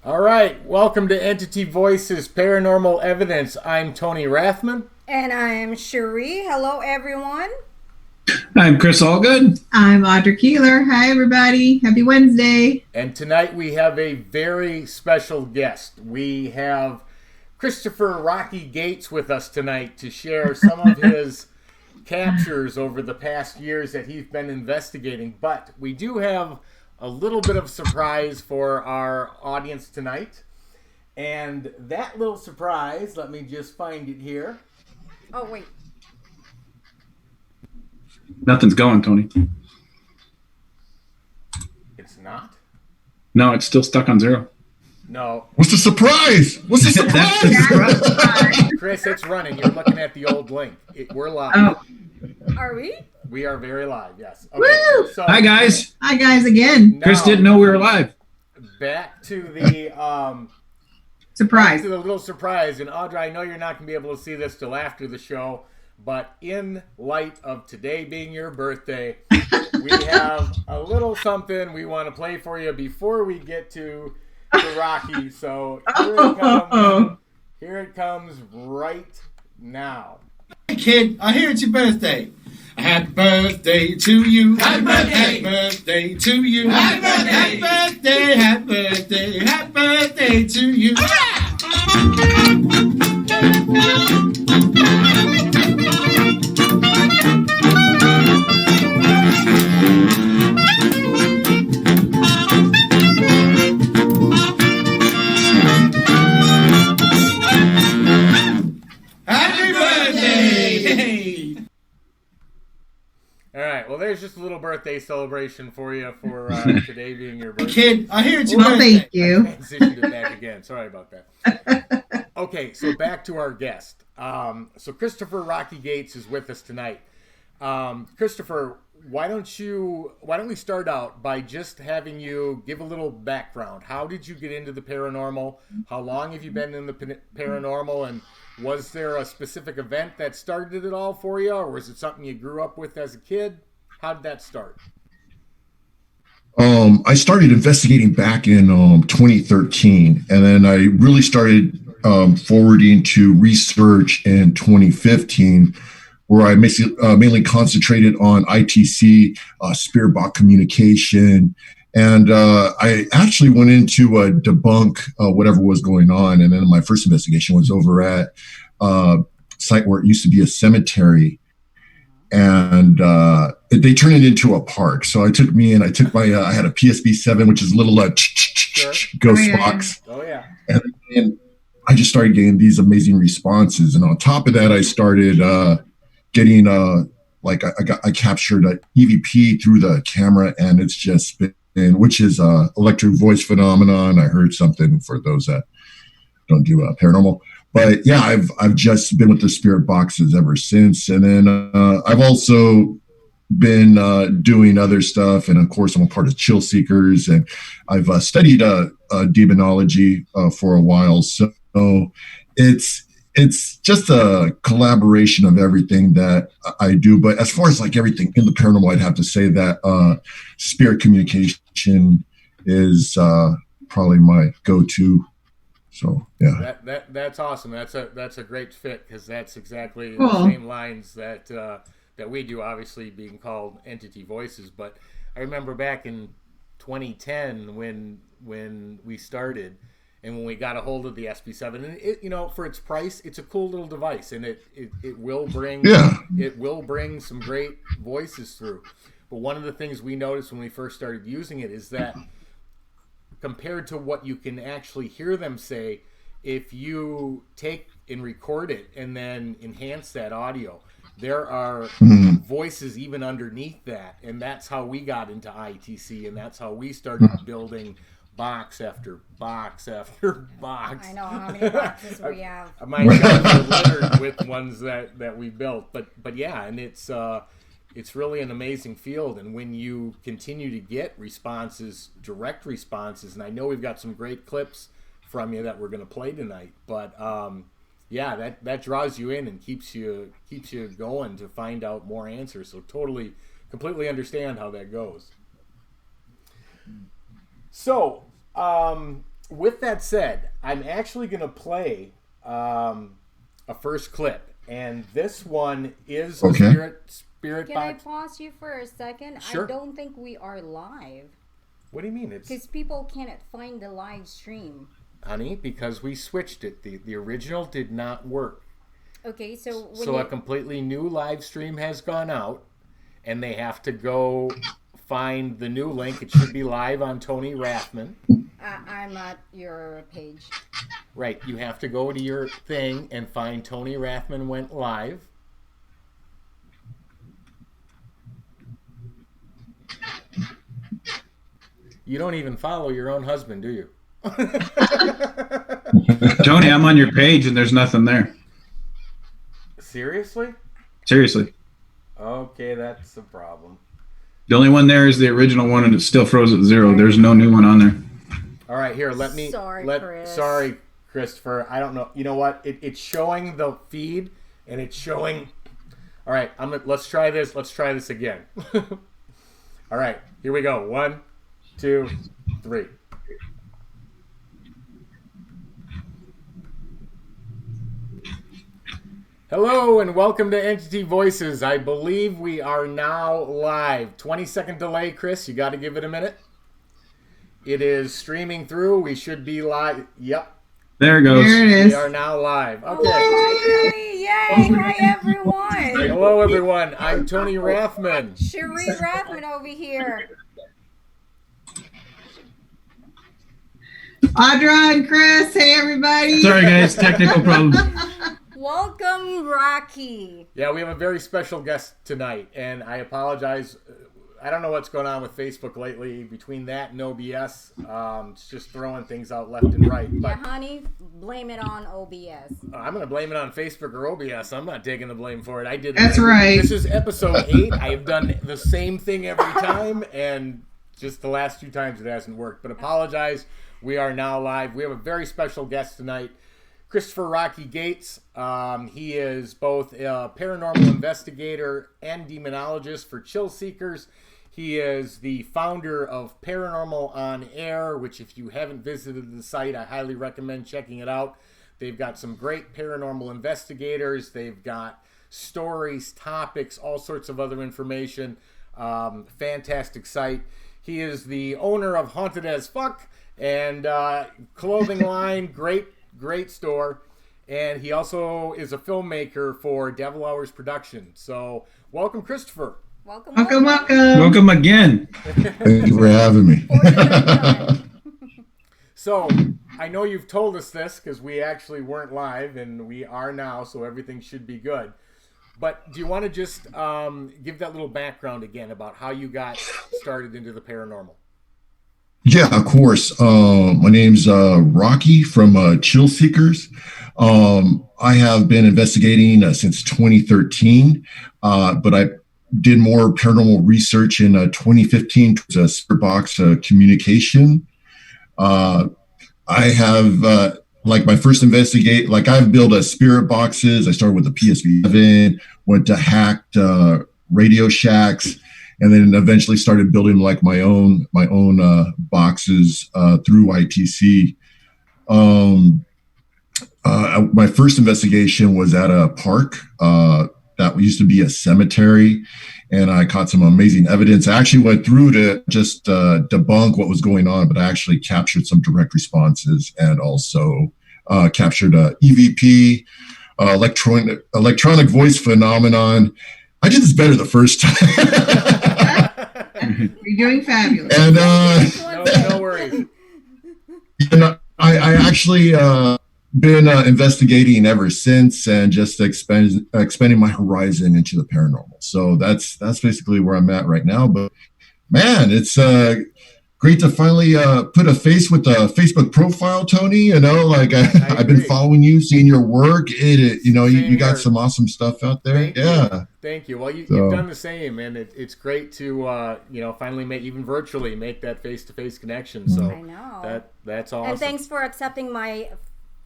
All right, welcome to Entity Voices Paranormal Evidence. I'm Tony Rathman. And I'm Cherie. Hello, everyone. I'm Chris Allgood. I'm Audra Keeler. Hi, everybody. Happy Wednesday. And tonight we have a very special guest. We have Christopher Rahkee Gates with us tonight to share some of his captures over the past years that he's been investigating. But we do have a little bit of surprise for our audience tonight. And that little surprise, let me just find it here. Oh, wait. Nothing's going, Tony. It's not? No, it's still stuck on 0. No. What's the surprise? What's the surprise? Chris, it's running. You're looking at the old link. We're live. Oh. Are we? We are very live, yes. Okay, Woo! so Hi, guys. Hi, guys, again. now, Chris didn't know we were live. back to the Surprise. to the little surprise. And Audra, I know you're not going to be able to see this till after the show, but in light of today being your birthday, we have a little something we want to play for you before we get to Rahkee. So here it comes. Here it comes right now. Hey kid, I hear it's your birthday. Happy birthday to you. Happy birthday. Happy birthday to you. Happy birthday. Happy birthday. Happy birthday. Happy birthday to you. Happy birthday! All right. Well, there's just a little birthday celebration for you for today being your birthday. Kid, I hear it's your Well, birthday. thank you. Transitioned it back again. Sorry about that. Okay, so back to our guest. So Christopher Rahkee Gates is with us tonight. Christopher, why don't we start out by just having you give a little background? How did you get into the paranormal? How long have you been in the paranormal? And was there a specific event that started it all for you, or was it something you grew up with as a kid? How did that start? I started investigating back in 2013, and then I really started forwarding to research in 2015, where I mainly concentrated on ITC, spirit box communication, and I actually went into debunk whatever was going on. And then my first investigation was over at a site where it used to be a cemetery, and they turned it into a park. So I took my I had a PSB-7, which is a little ghost box. Oh yeah. And I just started getting these amazing responses. And on top of that, I started getting I captured an EVP through the camera, and it's just been, which is electric voice phenomenon. I heard something for those that don't do paranormal. But yeah, I've just been with the spirit boxes ever since. And then I've also been doing other stuff. And of course, I'm a part of Chill Seekers, and I've studied demonology for a while. So it's just a collaboration of everything that I do. But as far as like everything in the paranormal, I'd have to say that spirit communication is probably my go-to. So yeah, that's awesome. That's a great fit, because that's exactly Cool. the same lines that we do. Obviously, being called Entity Voices, but I remember back in 2010 when we started, and when we got a hold of the SB7, and it, for its price, it's a cool little device, and it will bring it will bring some great voices through. But one of the things we noticed when we first started using it is that, compared to what you can actually hear them say, if you take and record it and then enhance that audio, there are voices even underneath that. And that's how we got into ITC, and that's how we started building box after box after box. I know how many boxes we have. My shelves are littered with ones that we built. But yeah, and it's really an amazing field. And when you continue to get responses, direct responses, and I know we've got some great clips from you that we're going to play tonight, but yeah, that draws you in and keeps you going to find out more answers. So completely understand how that goes. So with that said, I'm actually going to play a first clip, and this one is a spirit Can box. I pause you for a second? Sure. I don't think we are live. What do you mean? Because people cannot find the live stream. Honey, because we switched it. The original did not work. Okay, so A completely new live stream has gone out, and they have to go find the new link. It should be live on Tony Rathman. I'm at your page. Right, you have to go to your thing and find Tony Rathman went live. You don't even follow your own husband, do you? Tony, I'm on your page and there's nothing there. Seriously? Seriously. Okay, that's a problem. The only one there is the original one, and it still froze at 0. There's no new one on there. All right, here, let me... Sorry, Christopher. I don't know. You know what? It's showing the feed, and it's showing... All right, let's try this. Let's try this again. All right, here we go. 1, 2, 3. Hello and welcome to Entity Voices. I believe we are now live. 20-second delay, Chris. You got to give it a minute. It is streaming through. We should be live. Yep. There it goes. There it is. We are now live. Okay. Yay! Hi, everyone. Hello, everyone. I'm Tony Rathman. Cherie Rathman over here. Audra and Chris. Hey, everybody. Sorry, guys. Technical problems. Welcome, Rahkee. Yeah, we have a very special guest tonight, and I apologize. I don't know what's going on with Facebook lately. Between that and OBS, it's just throwing things out left and right. But Yeah, honey, blame it on OBS. I'm going to blame it on Facebook or OBS. I'm not taking the blame for it. I did. That's right. This is episode 8. I have done the same thing every time, and just the last few times it hasn't worked. But apologize. We are now live. We have a very special guest tonight. Christopher Rahkee Gates. He is both a paranormal investigator and demonologist for Chill Seekers. He is the founder of Paranormal on Air, which if you haven't visited the site, I highly recommend checking it out. They've got some great paranormal investigators. They've got stories, topics, all sorts of other information. Fantastic site. He is the owner of Haunted as Fuck and clothing line. Great store, and he also is a filmmaker for Devil Hours Production. So, welcome, Christopher. Welcome. Welcome again. Thank you for having me. So, I know you've told us this because we actually weren't live, and we are now, so everything should be good. But do you want to just give that little background again about how you got started into the paranormal? Yeah, of course. My name's Rahkee from Chill Seekers. I have been investigating since 2013, but I did more paranormal research in 2015 to spirit box communication. I have my first I've built spirit boxes. I started with the PSV7, went to hacked Radio Shacks, and then eventually started building my own boxes through ITC. My first investigation was at a park that used to be a cemetery, and I caught some amazing evidence. I actually went through to just debunk what was going on, but I actually captured some direct responses and also captured EVP, electronic voice phenomenon. I did this better the first time. You're doing fabulous. And no worries. And I actually been investigating ever since, and just expanding my horizon into the paranormal. So that's basically where I'm at right now. But man, it's great to finally put a face with a Facebook profile, Tony. You know, I've been following you, seeing your work. You got some awesome stuff out there. Thank you. Well, you've done the same, and it's great to finally even virtually make that face-to-face connection. So I know that's awesome. And thanks for accepting my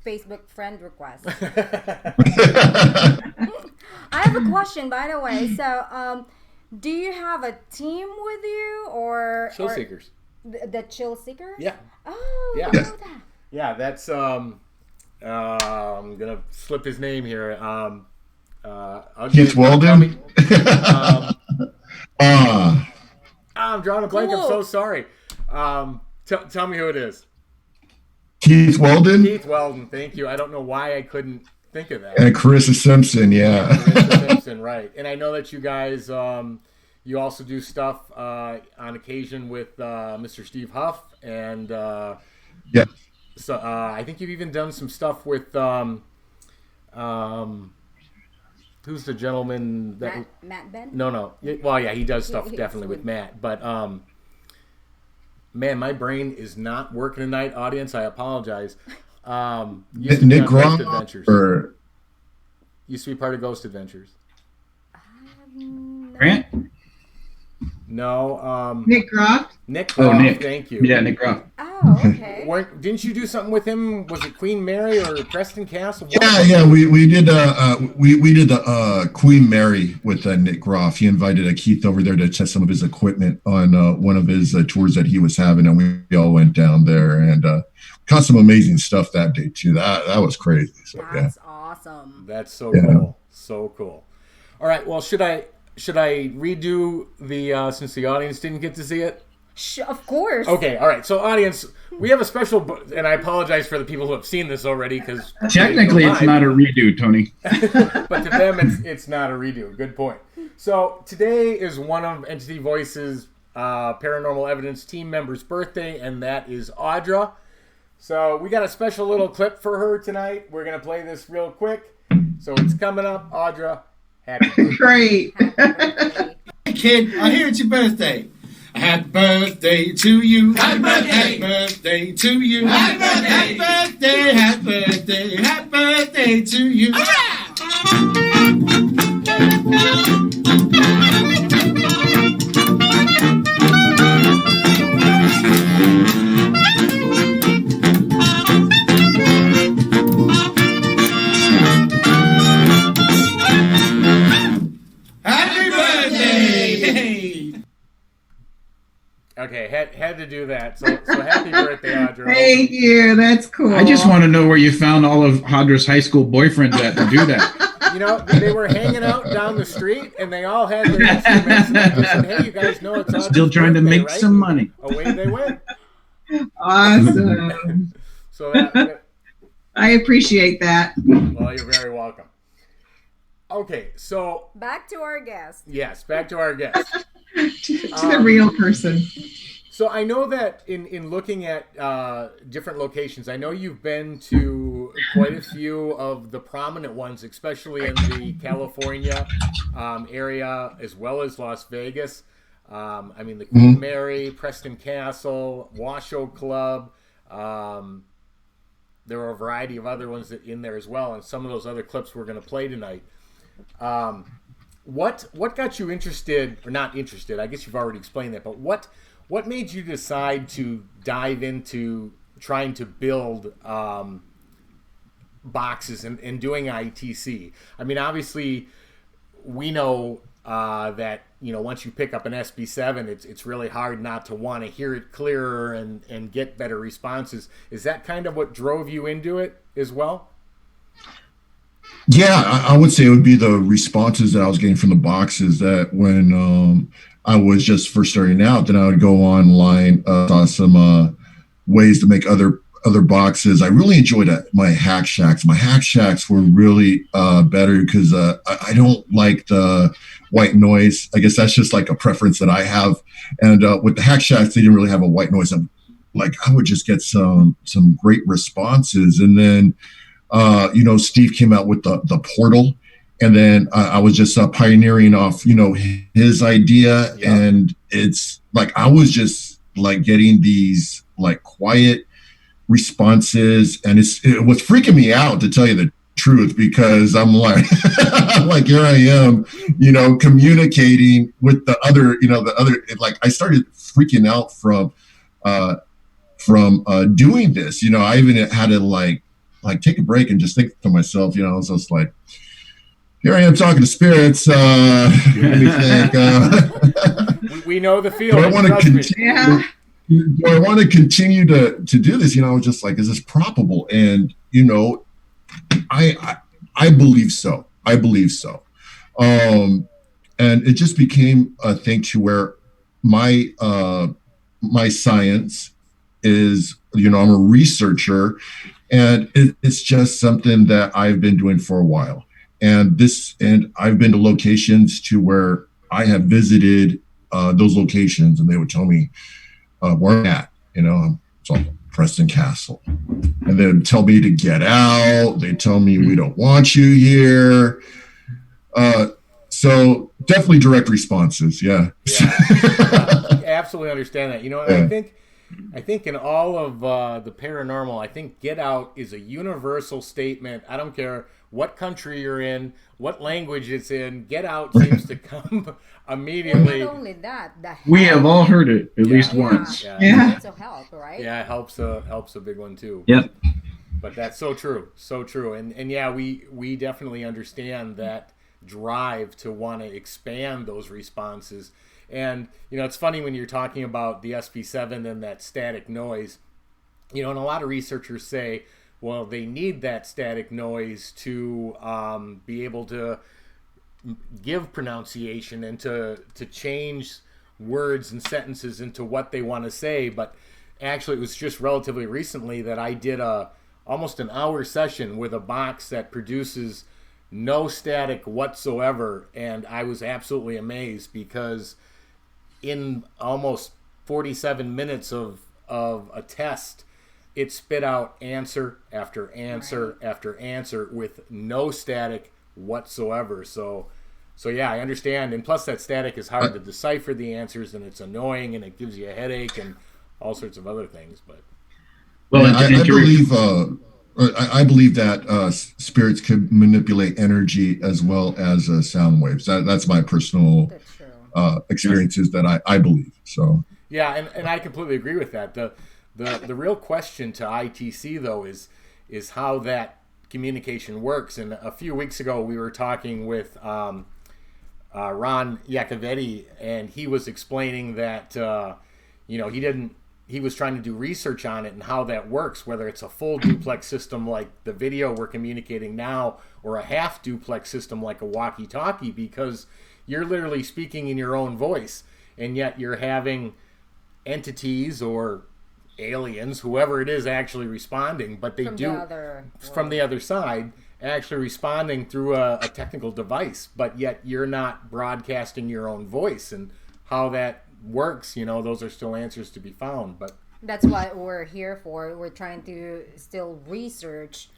Facebook friend request. I have a question, by the way. So, do you have a team with you, or Chill Seekers? The Chill Seekers? Yeah. Oh, Yeah. I know that. Yeah, that's I'm gonna slip his name here. Keith Weldon. I'm drawing a blank. I'm so sorry. Tell me who it is. Keith Weldon. Keith Weldon. Thank you. I don't know why I couldn't think of that. And Carissa Simpson. Yeah. Carissa Simpson, right. And I know that you guys, you also do stuff on occasion with Mr. Steve Huff. And yeah. So I think you've even done some stuff with who's the gentleman that Matt Ben? No. Well, yeah, he does stuff definitely with Matt, but man, my brain is not working tonight, audience. I apologize. Nick Groff or used to be part of Ghost Adventures. Grant? No. Nick Groff. Nick Groff. Oh, Nick. Thank you. Yeah, Nick Groff. Oh, okay. Didn't you do something with him? Was it Queen Mary or Preston Castle? Yeah. We did the Queen Mary with Nick Groff. He invited Keith over there to test some of his equipment on one of his tours that he was having, and we all went down there and caught some amazing stuff that day too. That was crazy. So, That's awesome. That's so cool. So cool. All right. Well, should I redo the since the audience didn't get to see it? Of course. Okay, all right. So, audience, we have a special, and I apologize for the people who have seen this already because technically it's not a redo, Tony. But to them, it's not a redo. Good point. So today is one of Entity Voice's paranormal evidence team members' birthday, and that is Audra. So we got a special little clip for her tonight. We're gonna play this real quick. So it's coming up, Audra. Happy birthday. Great. Hey kid, I hear it's your birthday. Happy birthday to you. Happy birthday. Happy birthday to you. Happy birthday. Happy birthday. Happy birthday. Happy birthday to you. Happy birthday. Okay, had to do that. So happy birthday, Audra. Thank you. That's cool. I just want to know where you found all of Audra's high school boyfriends at to do that. You know, they were hanging out down the street, and they all had their instruments. And I just said, "Hey, you guys know it's Audra's Still trying to birthday, make right?" some money. Away they went. Awesome. So I appreciate that. well, you're very welcome. Okay, so Back to our guest. yes, back to our guest. to the real person. So I know that in looking at different locations, I know you've been to quite a few of the prominent ones, especially in the California area, as well as Las Vegas. I mean, the Queen Mary, Preston Castle, Washoe Club. There were a variety of other ones in there as well, and some of those other clips we're going to play tonight. What got you interested, or not interested? I guess you've already explained that, but what made you decide to dive into trying to build boxes and doing ITC? I mean, obviously, we know that once you pick up an SB7, it's really hard not to want to hear it clearer and get better responses. Is that kind of what drove you into it as well? Yeah, I would say it would be the responses that I was getting from the boxes that when I was just first starting out, then I would go online, saw some ways to make other boxes. I really enjoyed my hack shacks. My hack shacks were really better because I don't like the white noise. I guess that's just like a preference that I have. And with the hack shacks, they didn't really have a white noise. I would just get some great responses. And then Steve came out with the portal, and then I was just pioneering off, his idea. Yeah. And it's like, I was just like getting these like quiet responses, and it was freaking me out, to tell you the truth, because I'm like, here I am, communicating with the other, like I started freaking out from doing this. I even had to like take a break and just think to myself, I was just like, here I am talking to spirits. Let me think. We know the feeling. I want to continue. Yeah. do I want to continue to do this? I was just like, is this probable? And I believe so. I believe so. And it just became a thing to where my science is, I'm a researcher, and it's just something that I've been doing for a while. And I've been to locations to where I have visited those locations, and they would tell me where I'm at. It's all Preston Castle, and they'd tell me to get out. They tell me we don't want you here. So definitely direct responses. Yeah. I absolutely understand that. And I think in all of the paranormal, I think get out is a universal statement. I don't care what country you're in, what language it's in, get out seems to come immediately. Well, not only that, we have all heard it at least once. Yeah. Mental health, right? Yeah, it helps a big one too. Yep. But that's so true. And yeah, we definitely understand that drive to want to expand those responses. And it's funny when you're talking about the SP7 and that static noise, and a lot of researchers say, well, they need that static noise to be able to give pronunciation and to change words and sentences into what they want to say. But actually, it was just relatively recently that I did almost an hour session with a box that produces no static whatsoever, and I was absolutely amazed because in almost 47 minutes of a test, it spit out answer after answer after answer with no static whatsoever. So yeah, I understand. And plus that static is hard to decipher the answers, and it's annoying, and it gives you a headache and all sorts of other things. But I believe that spirits could manipulate energy as well as sound waves. That's my personal experiences that I believe. So yeah, and I completely agree with that. The real question to ITC though is how that communication works. And a few weeks ago we were talking with Ron Iacovetti, and he was explaining that he was trying to do research on it and how that works, whether it's a full duplex system like the video we're communicating now, or a half duplex system like a walkie-talkie, because you're literally speaking in your own voice, and yet you're having entities or aliens, whoever it is, actually responding, but from the other side, actually responding through a technical device, but yet you're not broadcasting your own voice. And how that works, those are still answers to be found. But that's what we're here for. We're trying to still research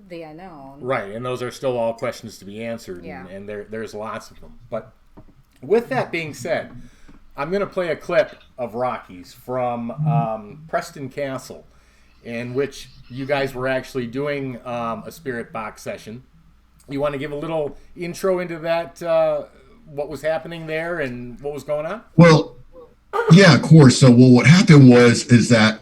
the unknown, right? And those are still all questions to be answered. And there's lots of them. But with that being said, I'm going to play a clip of Rahkee's from Preston Castle, in which you guys were actually doing a spirit box session. You want to give a little intro into that, what was happening there and what was going on? Well, yeah, of course. So, what happened is that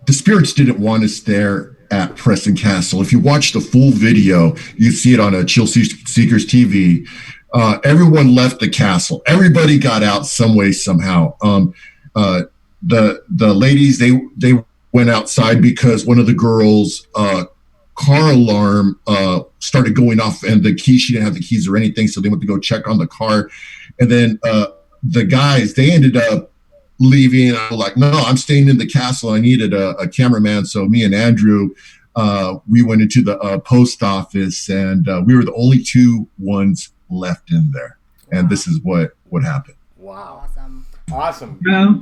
the spirits didn't want us there at Preston Castle. If you watch the full video, you see it on a Chill Seekers TV. Everyone left the castle. Everybody got out some way, somehow. The ladies, they went outside because one of the girls' car alarm started going off, and she didn't have the keys or anything, so they went to go check on the car. And then the guys, they ended up leaving. I was like, no, I'm staying in the castle. I needed a cameraman. So me and Andrew, we went into the post office, and we were the only two ones left in there. And this is what happened. Wow. Awesome. Yeah.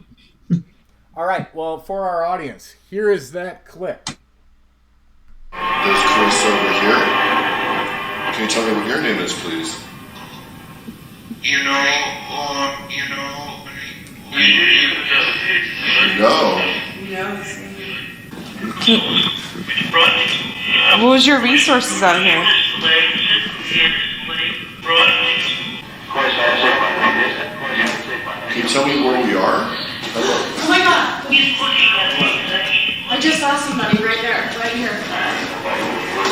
All right. Well, for our audience, here is that clip. There's Chris over here. Can you tell me what your name is, please? What was your resources out here? Can you tell me where we are? Oh my god! I just saw somebody right there, right here.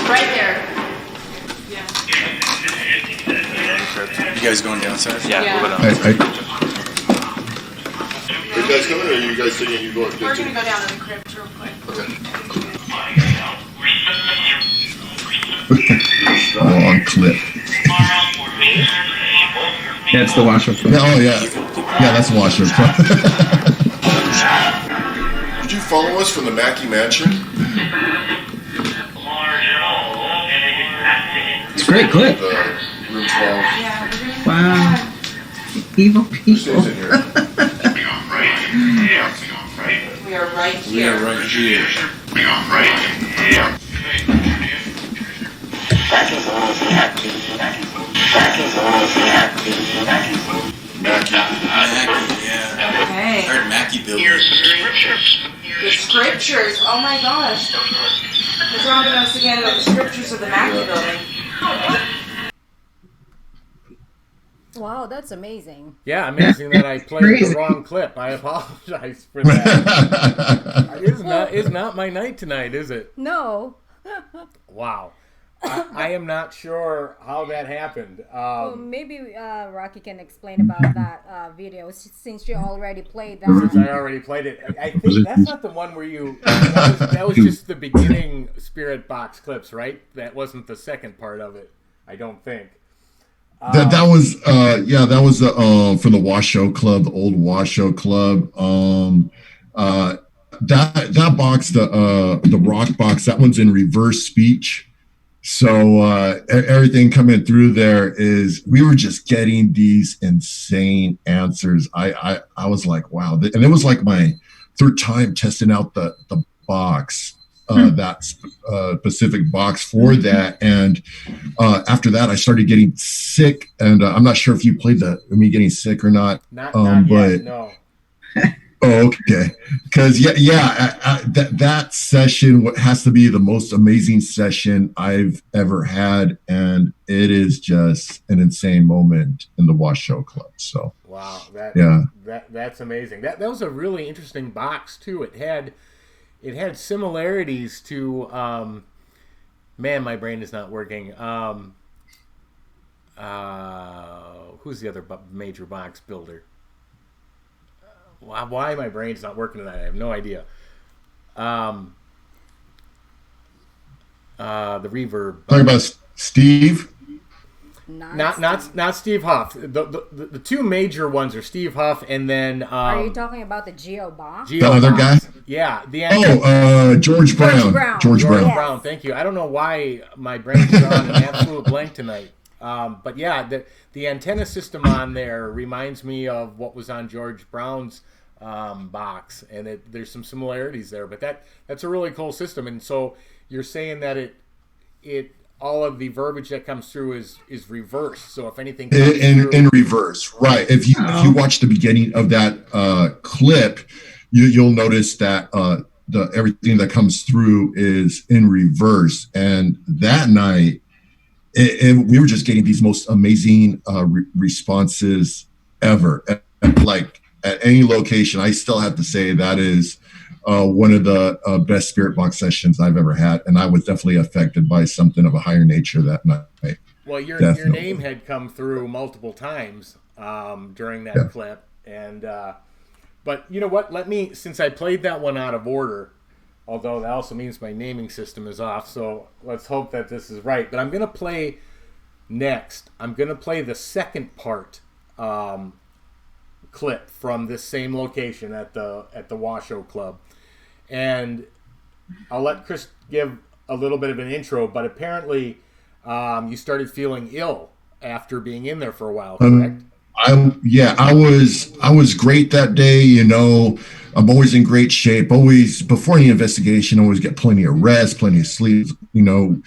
Right there. Yeah. You guys going downstairs? Yeah. I guys coming, or are you guys thinking you going? We're gonna go down to the crypt real quick. Long clip. Yeah, it's the Washoe Club. Oh yeah, that's Washoe Club. Did you follow us from the Mackey Mansion? It's a great clip. Room 12. Wow. Evil people. We are right here. Okay. I heard Mackey building. The scriptures. Oh my gosh. They're talking to us again about the scriptures of the Mackey building. Wow, that's amazing. Yeah, amazing that I played the wrong clip. I apologize for that. It's not my night tonight, is it? No. Wow. I am not sure how that happened. Well, maybe Rahkee can explain about that video since you already played that. Since I already played it. I think that's not the one where you... That was just the beginning Spirit Box clips, right? That wasn't the second part of it, I don't think. That was for the Washoe Club, the old Washoe Club. That box, the rock box, that one's in reverse speech. So everything coming through there is, we were just getting these insane answers. I was like, wow. And it was like my third time testing out the box, that specific box for that. And after that, I started getting sick. And I'm not sure if you played me getting sick or not. Not but yet, no. Oh, okay. Because that session has to be the most amazing session I've ever had, and it is just an insane moment in the Washoe Club. So wow, that's amazing. That was a really interesting box too. It had similarities to man, my brain is not working. Who's the other major box builder? Why my brain's not working tonight? I have no idea. The reverb. Talking about Steve. Not Steve Huff. The two major ones are Steve Huff and then. Are you talking about the Geo box? The other guy. Yeah. George Brown. George Brown. Yes. Brown. Thank you. I don't know why my brain's on an absolute blank tonight. But yeah, the antenna system on there reminds me of what was on George Brown's box, and there's some similarities there. But that's a really cool system. And so you're saying that it all of the verbiage that comes through is reversed. So if anything comes in reverse, right? If you watch the beginning of that clip, you'll notice that everything that comes through is in reverse. And that night, we were just getting these most amazing responses ever. Like at any location, I still have to say that is one of the best Spirit Box sessions I've ever had, and I was definitely affected by something of a higher nature that night. Well, your name had come through multiple times during that clip, and but you know what? Since I played that one out of order. Although that also means my naming system is off, so let's hope that this is right. But I'm going to play next. I'm going to play the second part clip from this same location at the Washoe Club. And I'll let Chris give a little bit of an intro, but apparently you started feeling ill after being in there for a while, correct? I was great that day, you know. I'm always in great shape. Always before any investigation, always get plenty of rest, plenty of sleep. You know,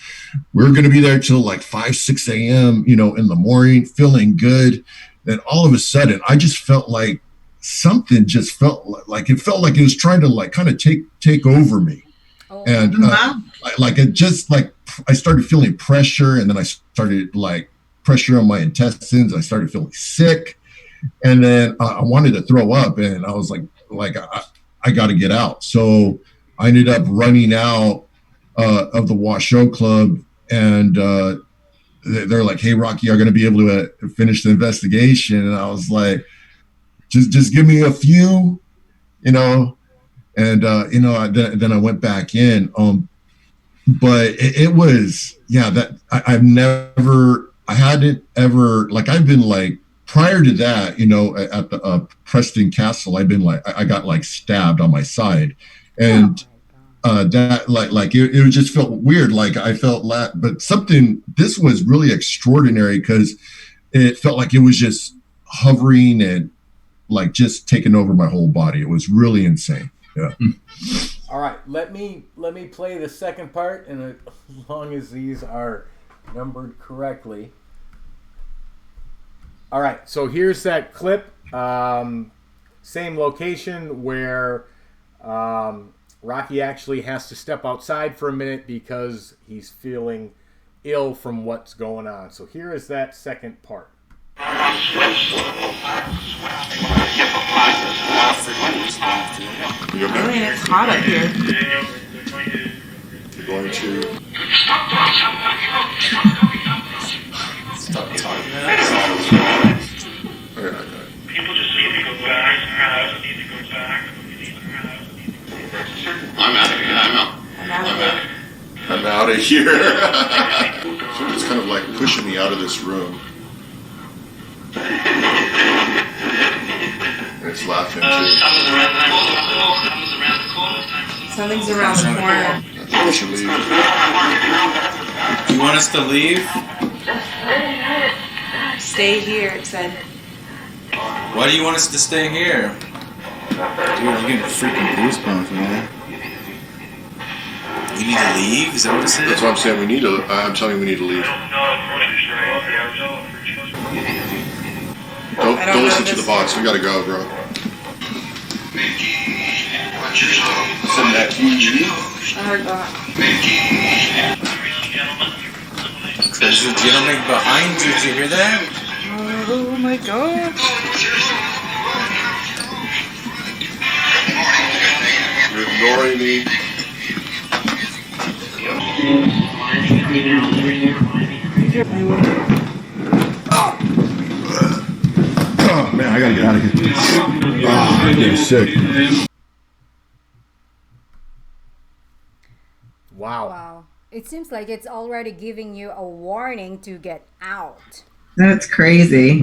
we're going to be there till like 5, 6 a.m., you know, in the morning, feeling good. Then all of a sudden, I just felt like something just felt like it was trying to like kind of take over me. Oh. And like it just like I started feeling pressure, and then I started like pressure on my intestines. I started feeling sick, and then I wanted to throw up, and I was like I got to get out. So I ended up running out of the Washoe Club, and they're like, "Hey, Rahkee, are going to be able to finish the investigation?" And I was like, "Just give me a few you know, and then I went back in. But it was, that I hadn't ever, like, I've been like, prior to that, at the Preston Castle, I've been like, I got like stabbed on my side, and that it just felt weird. Like I felt but this was really extraordinary because it felt like it was just hovering and like just taking over my whole body. It was really insane. Yeah. All right, let me play the second part, and as long as these are numbered correctly. All right, so here's that clip. Same location where Rahkee actually has to step outside for a minute because he's feeling ill from what's going on. So here is that second part. Really, it's hot up here. You're going to stop talking. People just need to go back. Need to go back. I'm out of here. I'm out of here. So it's kind of like pushing me out of this room. It's laughing too. Something's around the corner. I think we should leave. You want us to leave? Stay here, it said. Why do you want us to stay here? Dude, I'm getting freaking goosebumps, man. We need to leave? Is that what it said? That's what I'm saying. I'm telling you, we need to leave. Don't listen to the box. We gotta go, bro. Send that key. I heard that. There's a gentleman behind you. Did you hear that? Oh my god. You're ignoring me. Oh man, I gotta get out of here. Oh, I'm getting sick. Wow. It seems like it's already giving you a warning to get out. That's crazy.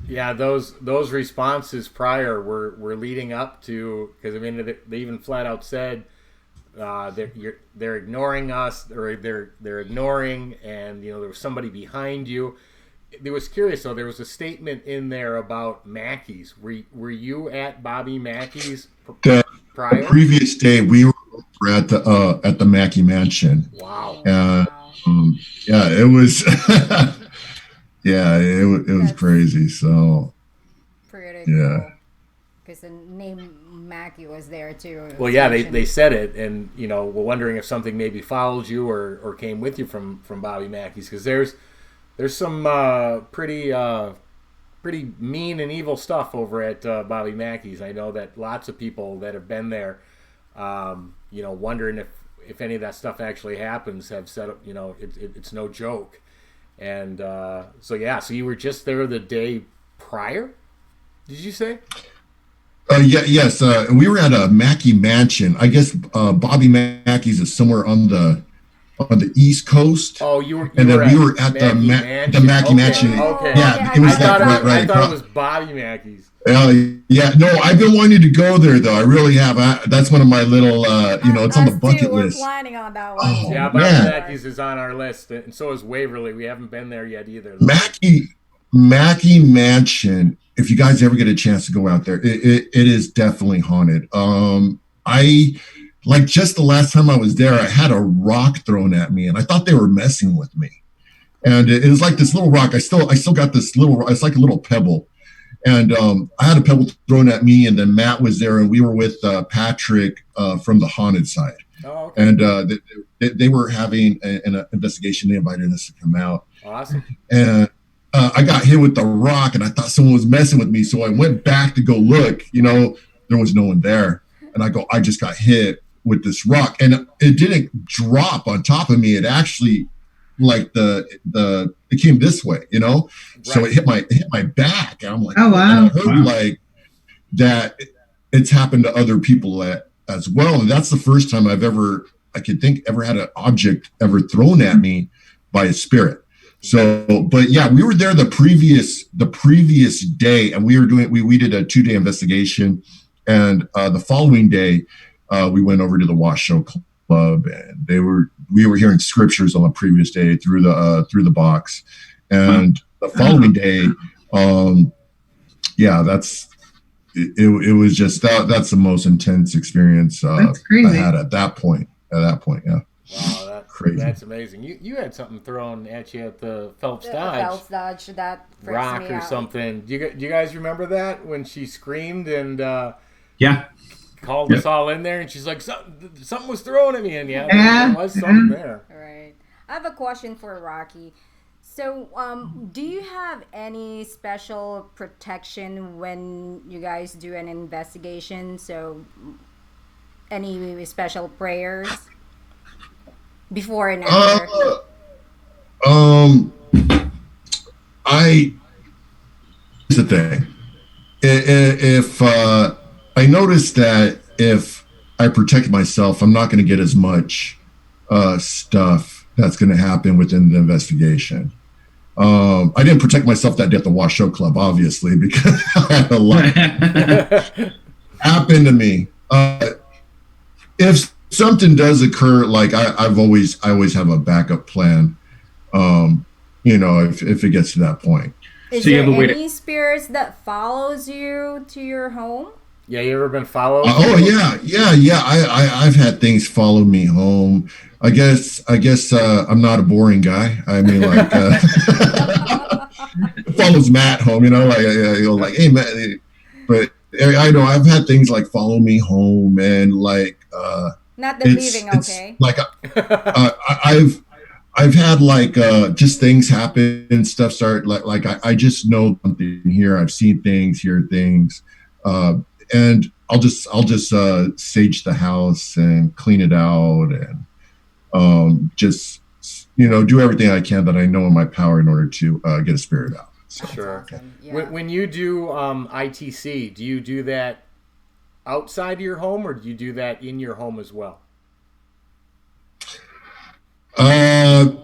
Yeah, those responses prior were leading up to, because I mean they even flat out said they're ignoring us, or they're ignoring, and there was somebody behind you. It was curious though. There was a statement in there about Mackey's. Were you at Bobby Mackey's prior? The previous day we were at the Mackey Mansion. Wow. Yeah, it was. Yeah, it was crazy. So. Pretty yeah. cool. Because the name Mackey was there too. Well, yeah, they said it, and we're wondering if something maybe followed you or came with you from Bobby Mackey's, because there's some pretty mean and evil stuff over at Bobby Mackey's. I know that lots of people that have been there, wondering if any of that stuff actually happens, have said, it's no joke. And so you were just there the day prior, did you say? Yes. We were at a Mackey Mansion. I guess Bobby Mackey's is somewhere on the East Coast. Oh, we were at the Mackey Mansion. Okay. Yeah, it was right. I thought it was Bobby Mackey's. Yeah, no, I've been wanting to go there though. I really have. That's one of my little, it's on the bucket list. We're planning on that one. Oh, yeah, Bobby Mackey's is on our list, and so is Waverly. We haven't been there yet either. Mackey Mansion. If you guys ever get a chance to go out there, it is definitely haunted. Just the last time I was there, I had a rock thrown at me, and I thought they were messing with me. And it was like this little rock. I still got this little. It's like a little pebble. And I had a pebble thrown at me, and then Matt was there, and we were with Patrick from the haunted side. Oh, okay. And they were having an investigation. They invited us to come out. Awesome. And I got hit with the rock, and I thought someone was messing with me. So I went back to go look. There was no one there. And I just got hit with this rock, and it didn't drop on top of me. It actually, it came this way, Right. So it hit my back. And I'm like, oh wow. And I heard like that. it's happened to other people as well. And that's the first time I could think ever had an object ever thrown at me by a spirit. So, but yeah, we were there the previous day, and we did a 2-day investigation, and the following day, we went over to the Washoe Club, and we were hearing scriptures on the previous day through the box, and the following day, it was just that's the most intense experience I had at that point. Yeah. Wow, that's amazing. You had something thrown at you at the Phelps Dodge. Phelps Dodge, that rock or something. Do you guys remember that when she screamed and called us all in there, and she's like, something was thrown at me, and there was something there. Right. I have a question for Rahkee. So, do you have any special protection when you guys do an investigation? So, any special prayers before and after? Here's the thing. If I noticed that if I protect myself, I'm not going to get as much stuff that's going to happen within the investigation. I didn't protect myself that day at the Washoe Club, obviously, because I had a lot happen to me. If something does occur, like I always have a backup plan. If it gets to that point. Is there any spirits that follows you to your home? Yeah, you ever been followed? Yeah. I've had things follow me home. I guess I'm not a boring guy. I mean, like follows Matt home, like hey Matt. But I know I've had things like follow me home, and like not the leaving, okay. Like I've had like just things happen and stuff start like I just know something here. I've seen things, hear things. And I'll just sage the house and clean it out, and just do everything I can that I know in my power in order to get a spirit out. So. Sure. Awesome. Yeah. When you do ITC, do you do that outside of your home, or do you do that in your home as well? I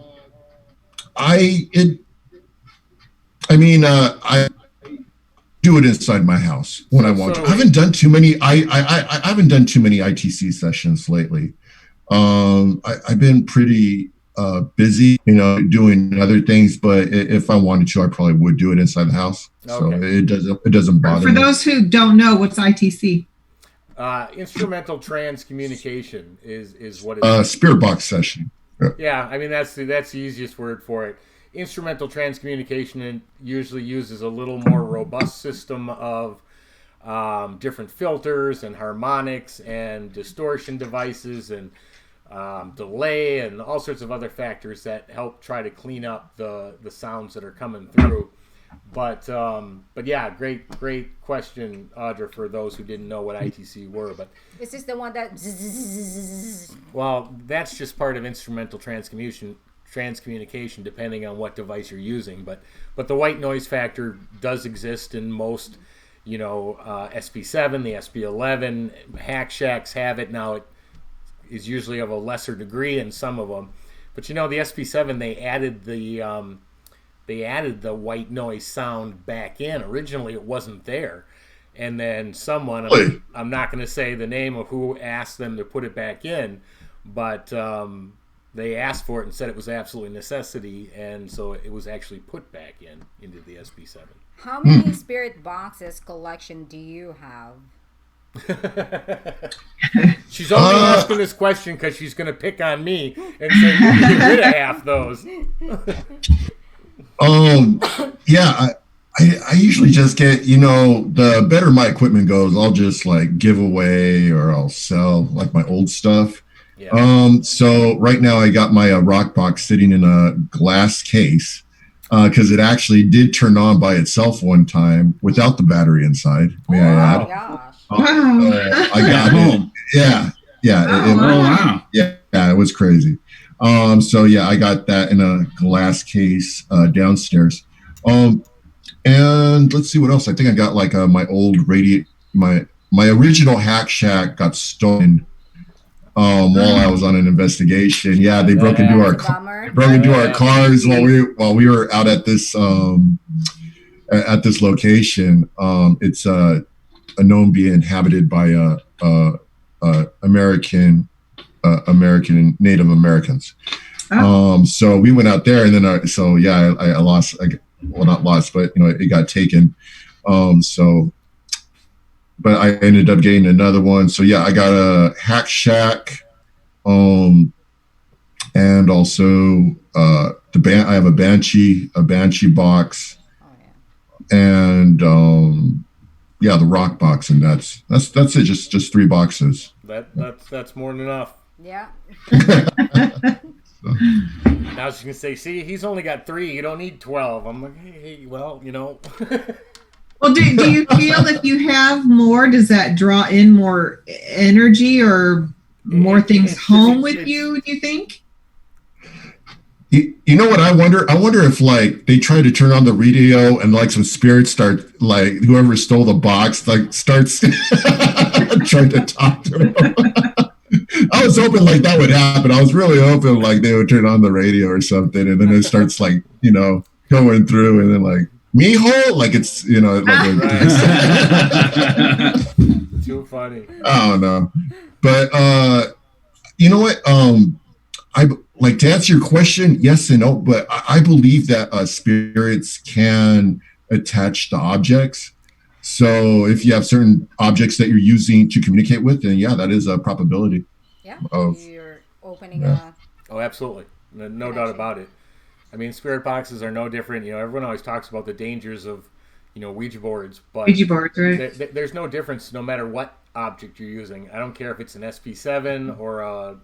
do it inside my house when I want to. I haven't done too many. I haven't done too many ITC sessions lately. I've been pretty busy, doing other things. But if I wanted to, I probably would do it inside the house. Okay. So it doesn't bother me. For those who don't know, what's ITC? Instrumental transcommunication is what it is. Spirit box session. Yeah, I mean that's the easiest word for it. Instrumental transcommunication usually uses a little more robust system of different filters and harmonics and distortion devices and delay and all sorts of other factors that help try to clean up the sounds that are coming through. But yeah, great question, Audra, for those who didn't know what ITC were. But is this the one that? Well, that's just part of instrumental transcommunication, depending on what device you're using. But the white noise factor does exist in most, SP7, the SP11, Hack Shacks have it now. It is usually of a lesser degree in some of them. But the SP7, they added the white noise sound back in. Originally, it wasn't there. And then someone, I'm not going to say the name of who asked them to put it back in, but they asked for it and said it was absolutely necessity, and so it was actually put back into the SP7. How many spirit boxes collection do you have? She's only asking this question because she's going to pick on me and say, you can get rid of half those. Yeah, I usually just get, the better my equipment goes, I'll just like give away or I'll sell like my old stuff. Yeah. So right now I got my rock box sitting in a glass case because it actually did turn on by itself one time without the battery inside. May I add? Gosh. I got it. Yeah. Wow. Yeah, it was crazy. So yeah, I got that in a glass case downstairs. And let's see what else. I think I got like my old radio, my my original hack shack got stolen while I was on an investigation. Yeah, they broke into our cars while we were out at this location. It's a known be inhabited by American Native Americans. So we went out there, and then I lost. Well, not lost, but it got taken. But I ended up getting another one. So yeah, I got a hack shack, and also I have a banshee box, and the rock box, and that's it. Just 3 boxes. That's more than enough. Yeah. Now she's gonna say, "See, he's only got 3. You don't need 12." I'm like, "Hey, well, Well, do you feel if you have more, does that draw in more energy or more things home with you? Do you think? You know what I wonder? I wonder if like they try to turn on the radio and like some spirits start, like whoever stole the box like starts trying to talk to them. I was hoping like that would happen. I was really hoping like they would turn on the radio or something, and then it starts like going through, and then like mijo, like it's too funny. I don't know, but you know what? I like to answer your question, yes and no, but I believe that spirits can attach to objects. So if you have certain objects that you're using to communicate with, then yeah, that is a probability. Yeah, you're opening Oh, absolutely. No doubt about it. I mean, spirit boxes are no different. Everyone always talks about the dangers of, Ouija boards. But Ouija boards, right? There's no difference no matter what object you're using. I don't care if it's an SP7 or a,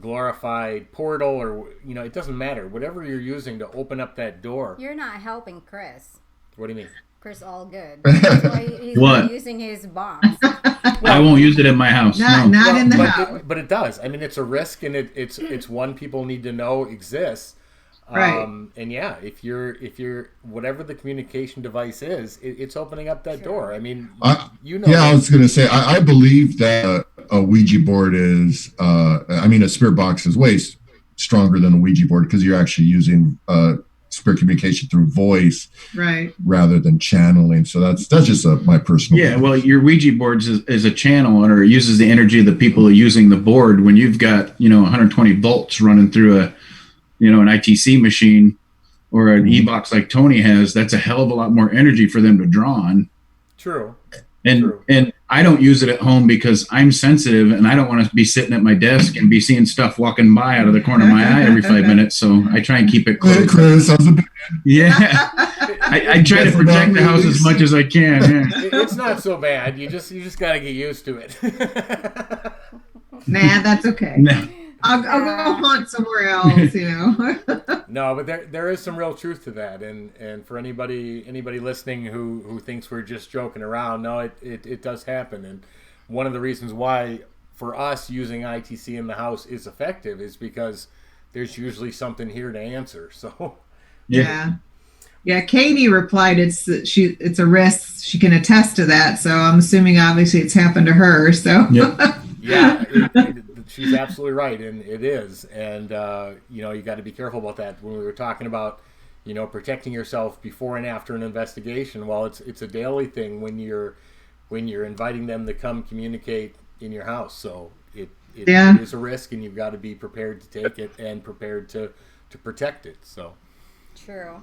glorified portal or, it doesn't matter. Whatever you're using to open up that door. You're not helping Chris. What do you mean? Chris, all good. That's why he's not using his box. I won't use it in my house. Not in the house. But it does. I mean, it's a risk, and it's one people need to know exists. Right. And yeah, if you're whatever the communication device is, it's opening up that door. I mean, Yeah, I was going to say, I believe that a Ouija board is, a spirit box is way stronger than a Ouija board because you're actually using spirit communication through voice, right, rather than channeling. So that's just my personal. Yeah, well, your Ouija boards is a channel, or it uses the energy of the people using the board. When you've got 120 volts running through an ITC machine or an e-box like Tony has, that's a hell of a lot more energy for them to draw on. True. And I don't use it at home because I'm sensitive and I don't want to be sitting at my desk and be seeing stuff walking by out of the corner of my eye every 5 minutes. So I try and keep it close. Hey, Chris, yeah. I try to protect the house as much as I can. Yeah. It's not so bad. You just got to get used to it. Nah, that's okay. No. I'll go haunt somewhere else, No, but there is some real truth to that, and for anybody listening who thinks we're just joking around, no, it does happen. And one of the reasons why for us using ITC in the house is effective is because there's usually something here to answer. So yeah. Katie replied, it's a risk. She can attest to that. So I'm assuming obviously it's happened to her. So yeah. She's absolutely right, and it is, and you got to be careful about that. When we were talking about, protecting yourself before and after an investigation, well, it's a daily thing when you're inviting them to come communicate in your house. So it is a risk, and you've got to be prepared to take it and prepared to protect it. So true.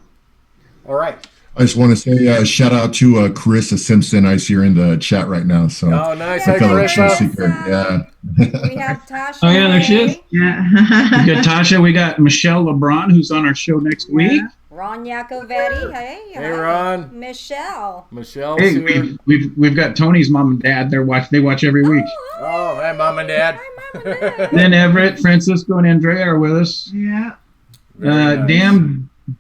All right. I just want to say shout out to Carissa Simpson. I see her in the chat right now. So nice. I feel like she's secret. Yeah. We have Tasha. Oh yeah, there she is. Yeah. We got Tasha. We got Michelle LeBron, who's on our show next week. Ron Yacovetti. Hey Ron. Michelle. Hey, we've got Tony's mom and dad. They watch every week. Oh, hi, mom and dad. Hi, mom and dad. Then Everett, Francisco, and Andrea are with us. Yeah. Nice.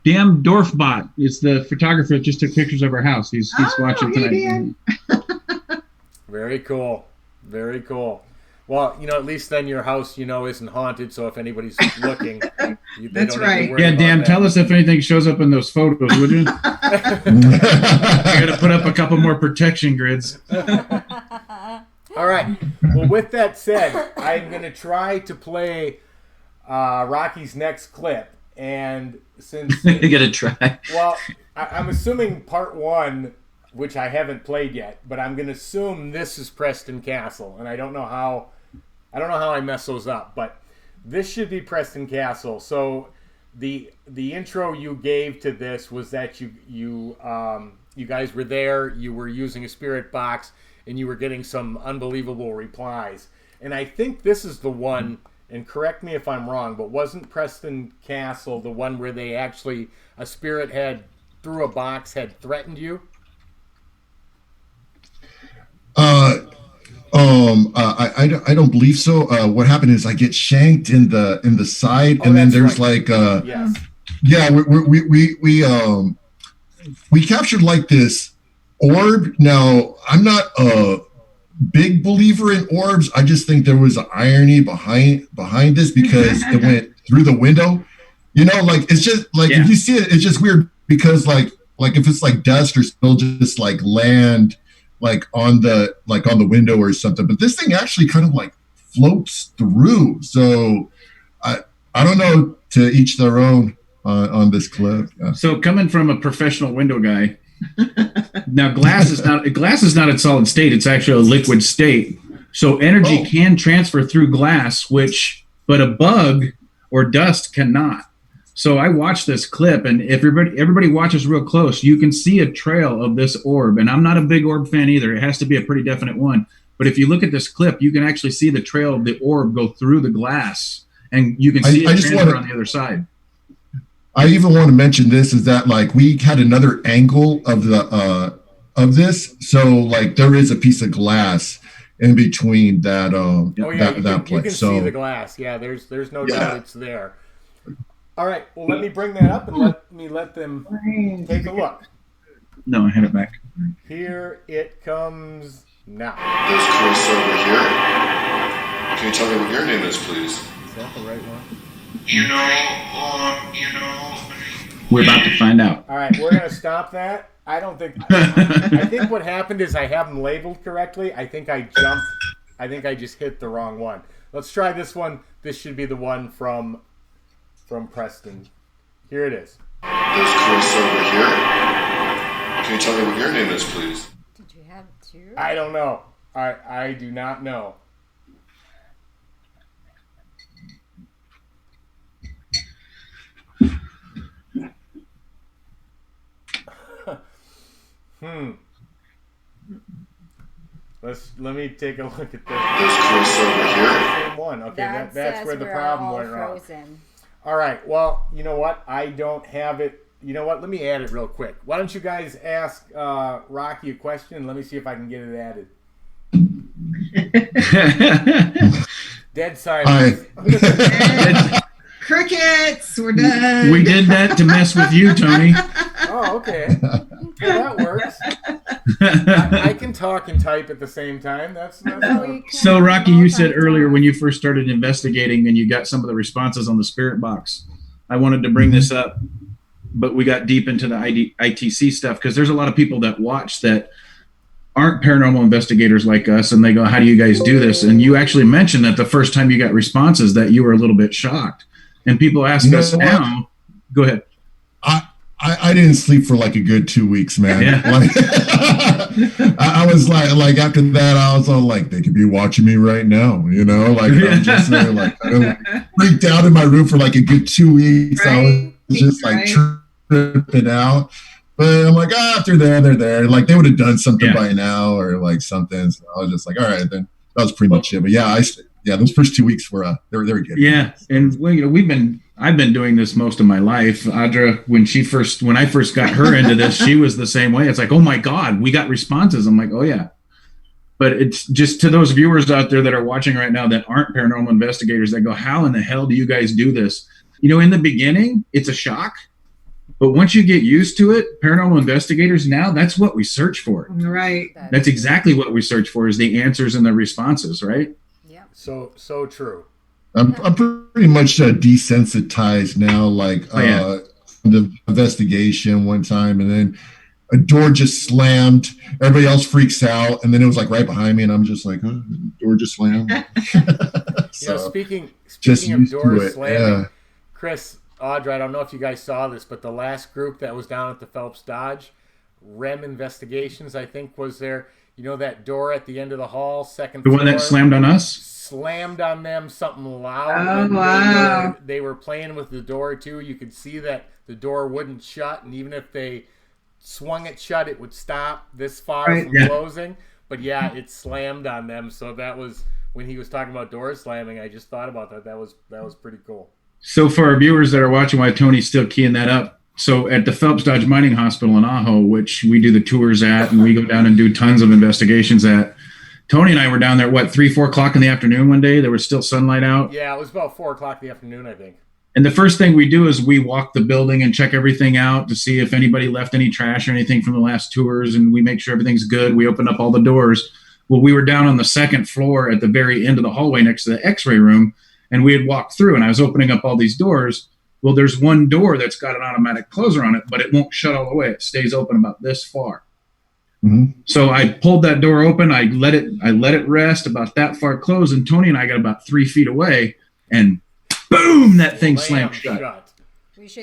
Damn Dorfbot is the photographer that just took pictures of our house. He's watching tonight. Very cool. Very cool. Well, at least then your house, isn't haunted. So if anybody's looking, that's right. Yeah, Dan, tell us if anything shows up in those photos, would you? I got to put up a couple more protection grids. All right. Well, with that said, I'm going to try to play Rocky's next clip. And since... You got to try. Well, I'm assuming part 1, which I haven't played yet, but I'm going to assume this is Preston Castle. And I don't know how I mess those up, but this should be Preston Castle. So the intro you gave to this was that you guys were there, you were using a spirit box, and you were getting some unbelievable replies. And I think this is the one, and correct me if I'm wrong, but wasn't Preston Castle the one where they actually, a spirit had, through a box, had threatened you? I don't believe so. What happened is I get shanked in the side, and then there's right. like yes. Yeah, we captured like this orb. Now, I'm not a big believer in orbs. I just think there was an irony behind this because it went through the window. You know, like it's just like if you see it, it's just weird because like if it's like dust or it'll just like land like on the window or something. But this thing actually kind of like floats through. So I don't know, to each their own on this clip. Yeah. So coming from a professional window guy, now glass is not a solid state. It's actually a liquid state. So energy can transfer through glass, but a bug or dust cannot. So I watched this clip, and if everybody watches real close, you can see a trail of this orb. And I'm not a big orb fan either. It has to be a pretty definite one. But if you look at this clip, you can actually see the trail of the orb go through the glass, and you can see it transfer on the other side. I even want to mention this is that like we had another angle of the of this, so like there is a piece of glass in between that that place. You can see the glass. Yeah, there's no doubt it's there. All right, well let me bring that up and let them take a look. No, I had it back. Here it comes now. There's Chris over here. Can you tell me what your name is, please? Is that the right one? You know. We're about to find out. All right, we're gonna stop that. I don't think. I think what happened is I have them labeled correctly. I think I jumped. I think I just hit the wrong one. Let's try this one. This should be the one from Preston. Here it is. There's Chris over here. Can you tell me what your name is, please? Did you have 2? I don't know. I do not know. Let me take a look at this. There's Chris over here. Same one. Okay, that's where the problem went wrong. Frozen. All right. Well, you know what? I don't have it. You know what? Let me add it real quick. Why don't you guys ask Rahkee a question? Let me see if I can get it added. Dead silence. Crickets. We're done. We did that to mess with you, Tony. Oh, okay. Well, that works. I can talk and type at the same time. That's So, Rahkee, you said earlier when you first started investigating and you got some of the responses on the spirit box. I wanted to bring this up, but we got deep into the ITC stuff because there's a lot of people that watch that aren't paranormal investigators like us, and they go, how do you guys do this? And you actually mentioned that the first time you got responses that you were a little bit shocked. And people ask us now, go ahead. I didn't sleep for like a good 2 weeks, man. Yeah. Like, I was like after that, I was all like, they could be watching me right now, you know? Like I'm just there, like I freaked out in my room for like a good 2 weeks. Right. I was just like tripping out. But I'm like, they're there. Like they would have done something by now or like something. So I was just like, all right, then that was pretty much it. But those first 2 weeks were they were good. Yeah, and I've been doing this most of my life. Audra, when I first got her into this, she was the same way. It's like, oh my God, we got responses. I'm like, oh yeah. But it's just to those viewers out there that are watching right now that aren't paranormal investigators that go, how in the hell do you guys do this? You know, in the beginning, it's a shock. But once you get used to it, paranormal investigators now, that's what we search for. Right. That's exactly what we search for is the answers and the responses, right? Yeah. So true. I'm pretty much desensitized now, like the investigation one time. And then a door just slammed. Everybody else freaks out, and then it was like right behind me, and I'm just like, oh, door just slammed. So, speaking of doors slamming, Chris, Audra, I don't know if you guys saw this, but the last group that was down at the Phelps Dodge, REM Investigations, I think, was there. You know that door at the end of the hall, second floor? The one that slammed on us? Slammed on them, something loud. Oh, wow. They were playing with the door, too. You could see that the door wouldn't shut, and even if they swung it shut, it would stop this far from closing. But, yeah, it slammed on them. So that was, when he was talking about door slamming, I just thought about that. That was pretty cool. So for our viewers that are watching while Tony's still keying that up, so at the Phelps Dodge Mining Hospital in Ajo, which we do the tours at and we go down and do tons of investigations at, Tony and I were down there, 3, 4 o'clock in the afternoon one day. There was still sunlight out. Yeah, it was about 4 o'clock in the afternoon, I think. And the first thing we do is we walk the building and check everything out to see if anybody left any trash or anything from the last tours, and we make sure everything's good. We open up all the doors. Well, we were down on the second floor at the very end of the hallway next to the x-ray room, and we had walked through, and I was opening up all these doors. Well, there's one door that's got an automatic closer on it, but it won't shut all the way. It stays open about this far. Mm-hmm. So I pulled that door open. I let it rest about that far closed, and Tony and I got about 3 feet away, and boom, that thing slammed shut.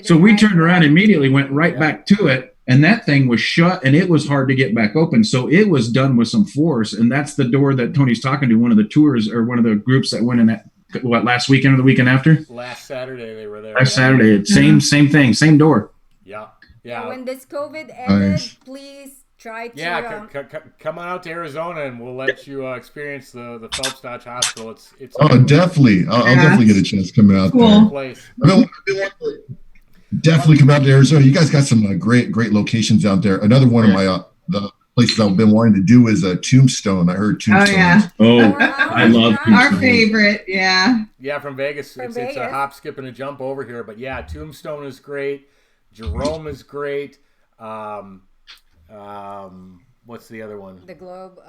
So we turned around immediately, went right back to it, and that thing was shut, and it was hard to get back open. So it was done with some force, and that's the door that Tony's talking to, one of the tours or one of the groups that went in that. Last weekend or the weekend after? Last Saturday they were there. Last Saturday. Same thing, same door. Yeah. When this COVID ended, please try to... Yeah, come on out to Arizona and we'll let you experience the Phelps Dodge Hospital. It's definitely. I'll definitely get a chance coming out there. Place. Definitely come out to Arizona. You guys got some great locations out there. Another one of my the places I've been wanting to do is a Tombstone. I heard Tombstone. I love Tombstone. Our favorite, yeah. Yeah, from Vegas. It's a hop, skip, and a jump over here. But yeah, Tombstone is great. Jerome is great. What's the other one? The Globe.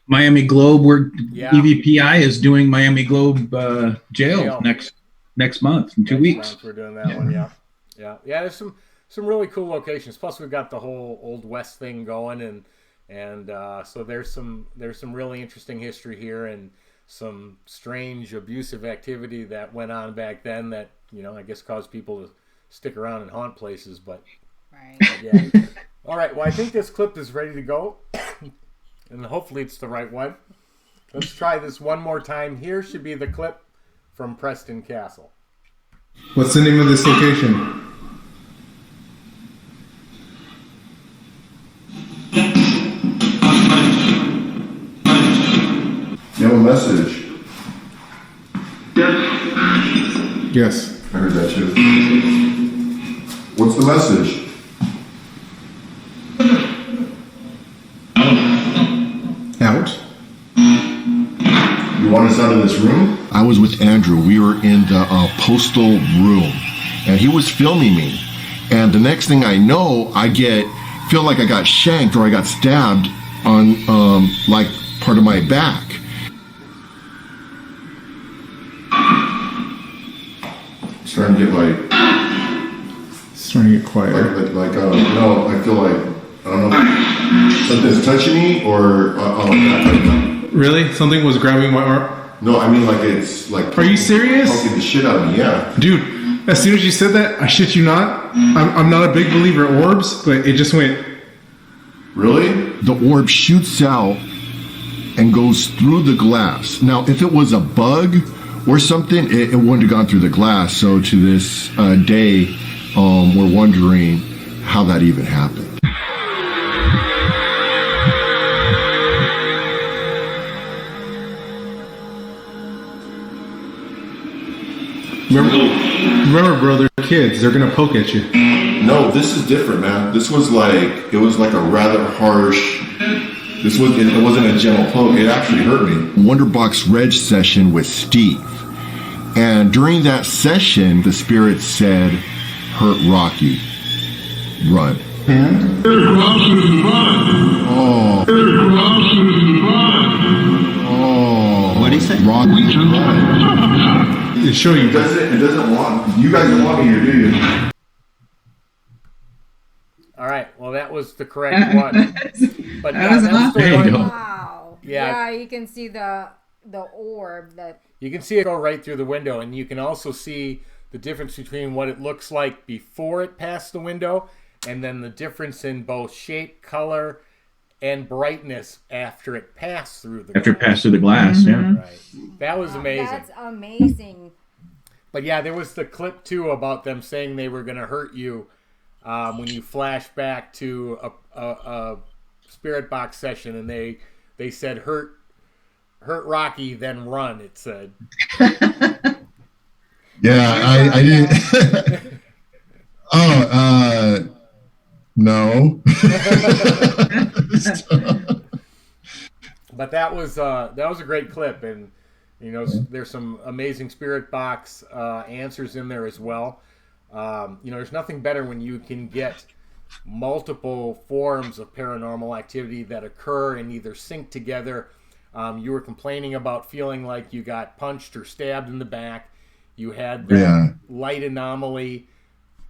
Miami Globe. Where EVPI is doing Miami Globe jail next month in 2 weeks. We're doing that one. Yeah. There's some really cool locations. Plus, we've got the whole Old West thing going, and so there's some really interesting history here, and some strange abusive activity that went on back then that I guess caused people to stick around and haunt places. But yeah. All right. Well, I think this clip is ready to go, and hopefully it's the right one. Let's try this one more time. Here should be the clip from Preston Castle. What's the name of this location? You have a message. Yes. I heard that too. What's the message? Out. You want us out of this room? I was with Andrew. We were in the postal room, and he was filming me. And the next thing I know, feel like I got shanked or I got stabbed on like part of my back. Starting to get starting to get quieter. No, I feel like, I don't know, something's touching me or Really? Something was grabbing my arm? No, I mean it's like. Are you serious? Poking the shit out of me, yeah. Dude, as soon as you said that, I shit you not, I'm not a big believer of orbs, but it just went. Really? The orb shoots out and goes through the glass. Now, if it was a bug or something, it wouldn't have gone through the glass. So to this day, we're wondering how that even happened. Remember, bro, they're kids. They're gonna poke at you. No, this is different, man. This was like a rather harsh. It wasn't a gentle poke. It actually hurt me. Wonderbox Reg session with Steve. And during that session, the spirit said, hurt Rahkee. Run. And? Oh. Oh. What did he say? Rahkee, run. It show you. It doesn't want. You guys don't want me here, do you? All right. Well, that was the correct one. But That was that's the There you one. go. Wow. Yeah. You can see the orb that. You can see it go right through the window, and you can also see the difference between what it looks like before it passed the window, and then the difference in both shape, color, and brightness after it passed through the After it glass. passed through the glass, yeah. Right. That was amazing. That's amazing. But yeah, there was the clip too about them saying they were going to hurt you when you flash back to a spirit box session, and they said hurt Rahkee, then run. It said. Yeah, I didn't. No. But that was a great clip, and you know there's some amazing spirit box answers in there as well. You know, there's nothing better when you can get multiple forms of paranormal activity that occur and either sync together. You were complaining about feeling like you got punched or stabbed in the back. You had the light anomaly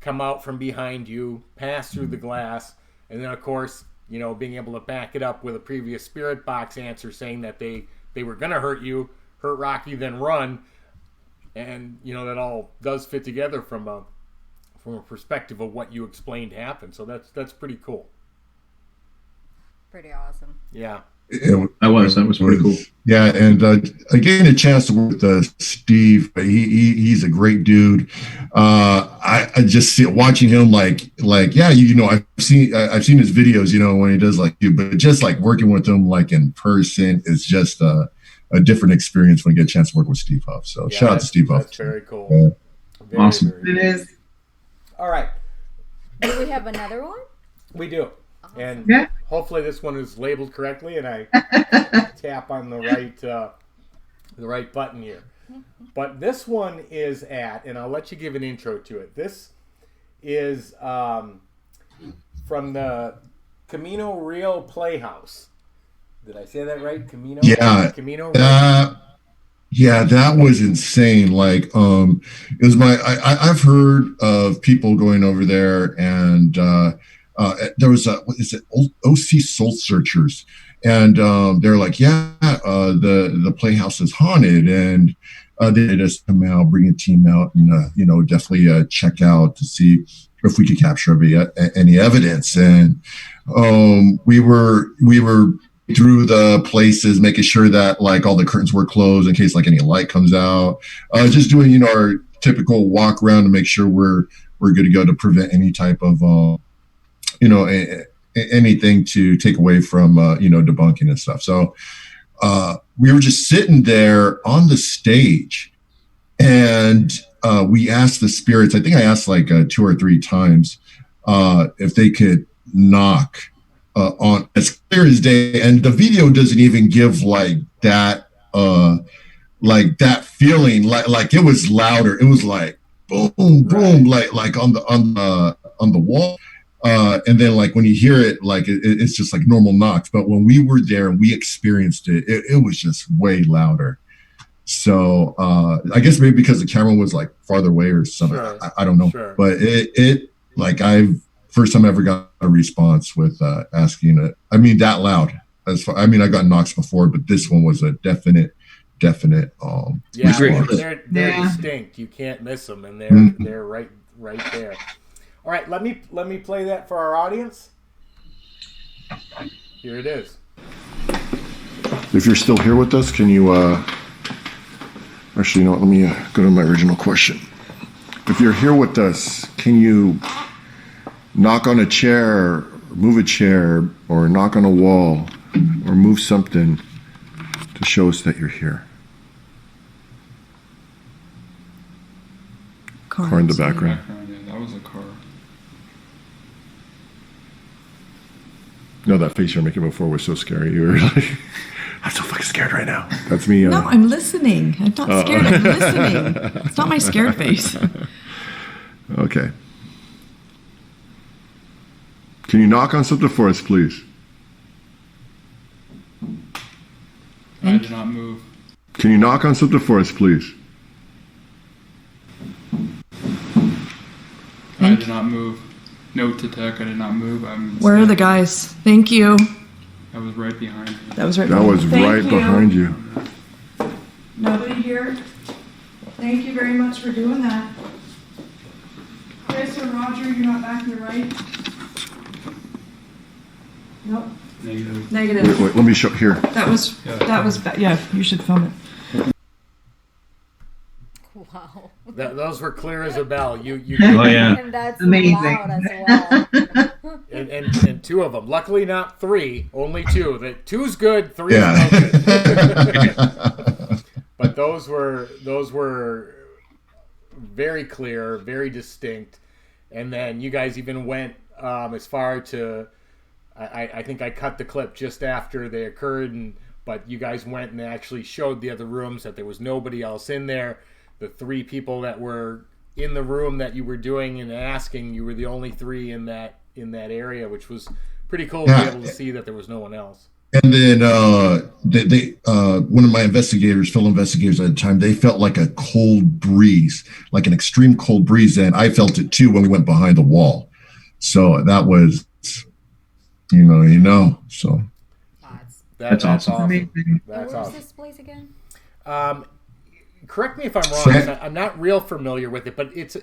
come out from behind you, pass through the glass, and then of course, you know, being able to back it up with a previous spirit box answer saying that they were going to hurt you, hurt Rahkee, then run. And, you know, that all does fit together from a perspective of what you explained happened. So that's pretty cool. Pretty awesome. Yeah. That was pretty cool. Yeah, and I gained a chance to work with Steve. He's a great dude. I just see watching him like yeah, you know, I've seen his videos, you know, when he does like you, but just like working with him like in person is just a different experience when you get a chance to work with Steve Huff. So shout out to Steve Huff. That's very cool. Very, awesome. Very It is. All right. Do we have another one? We do. And Yeah. hopefully this one is labeled correctly and I tap on the right button here. But this one is and I'll let you give an intro to it. This is from the Camino Real Playhouse. Did I say that right? Camino? Yeah. Camino yeah, that was insane. Like, it was I've heard of people going over there, and there was what is it, OC Soul Searchers, and they're like, yeah, the Playhouse is haunted, and they just come out, bring a team out, and you know, definitely check out to see if we could capture any evidence. And we were through the places, making sure that like all the curtains were closed in case like any light comes out. Just doing, you know, our typical walk around to make sure we're good to go to prevent any type of you know, anything to take away from you know, debunking and stuff. So we were just sitting there on the stage, and we asked the spirits. I think I asked like 2 or 3 times if they could knock on as clear as day, and the video doesn't even give like that feeling, like it was louder. It was like boom, boom, like on the wall. And then like when you hear it, like it's just like normal knocks. But when we were there and we experienced it, it was just way louder. So I guess maybe because the camera was like farther away or something. Sure. I don't know. Sure. But it like first time I ever got a response with asking it. I mean, that loud. I got knocks before, but this one was a definite yeah, response. they're distinct. You can't miss them, and they're right there. All right, let me play that for our audience. Here it is. If you're still here with us, can you actually, you know what, let me go to my original question. If you're here with us, can you knock on a chair, move a chair, or knock on a wall, or move something to show us that you're here? Car in the background. Yeah, that was a car. No, that face you were making before was so scary. You were like, I'm so fucking scared right now. That's me. No, I'm listening. I'm not scared. I'm listening. It's not my scared face. Okay. Can you knock on something for us, please? I did not move. Can you knock on something for us, please? I did not move. Note to tech, I did not move. Where are the guys? Thank you. I was right behind you. That was right. That was Thank right you. behind you. Nobody here. Thank you very much for doing that. Chris or Roger, you're not back to your right. Nope. Negative. Negative. Wait, let me show here. That was. Yeah, you should film it. Wow. Those were clear as a bell. You Oh yeah. And that's Amazing. loud as well. and two of them. Luckily, not three. Only two. That two's good. Three Yeah. is no good. But those were very clear, very distinct. And then you guys even went as far to. I think I cut the clip just after they occurred, but you guys went and actually showed the other rooms that there was nobody else in there. The three people that were in the room that you were doing and asking, you were the only three in that area, which was pretty cool to be able to see that there was no one else. And then they one of my fellow investigators at the time, they felt like a cold breeze, like an extreme cold breeze, and I felt it too when we went behind the wall. So that was, So That's awesome. Where's this place again? Correct me if I'm wrong. 'Cause I'm not real familiar with it, but it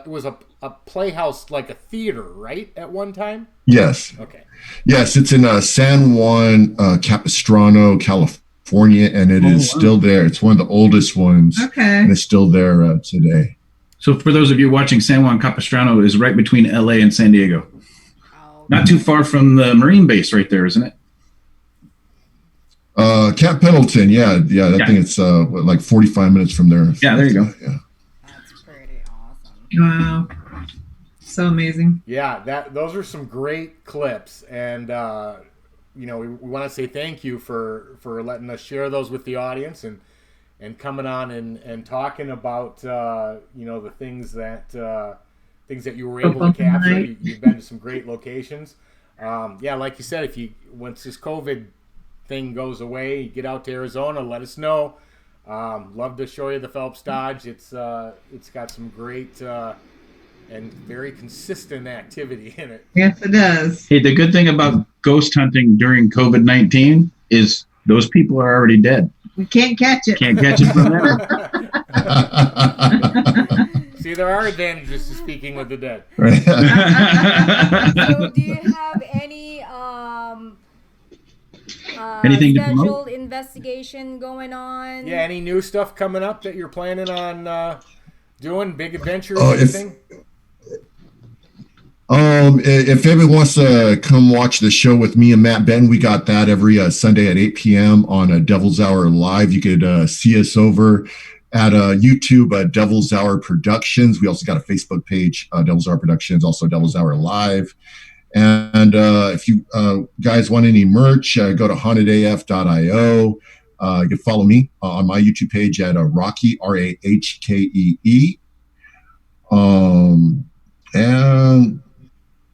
was a playhouse, like a theater, right? At one time. Yes. Okay. Yes, it's in San Juan Capistrano, California, and it is still there. It's one of the oldest ones. Okay. And it's still there today. So for those of you watching, San Juan Capistrano is right between LA and San Diego. Not too far from the Marine base right there, isn't it? Camp Pendleton, I think it's like 45 minutes from there. Yeah, there you go. Yeah. That's pretty awesome. Wow. So amazing. Yeah, those are some great clips, and we want to say thank you for letting us share those with the audience and coming on and talking about the things that you were able to capture. You've been to some great locations. Like you said, once this COVID thing goes away, you get out to Arizona, let us know. Love to show you the Phelps Dodge. It's got some great and very consistent activity in it. Yes, it does. Hey, the good thing about ghost hunting during COVID-19 is those people are already dead. We can't catch it. Can't catch it from there. See, there are advantages to speaking with the dead. So, do you have any Anything to scheduled promote? investigation going on? Yeah, any new stuff coming up that you're planning on doing? Big adventures? If anything? If anybody wants to come watch the show with me and Matt Ben, we got that every Sunday at 8 p.m. on Devil's Hour Live. You could see us over at YouTube, Devil's Hour Productions. We also got a Facebook page, Devil's Hour Productions, also Devil's Hour Live. And if you guys want any merch, go to hauntedaf.io. You can follow me on my YouTube page at Rahkee, Rahkee. And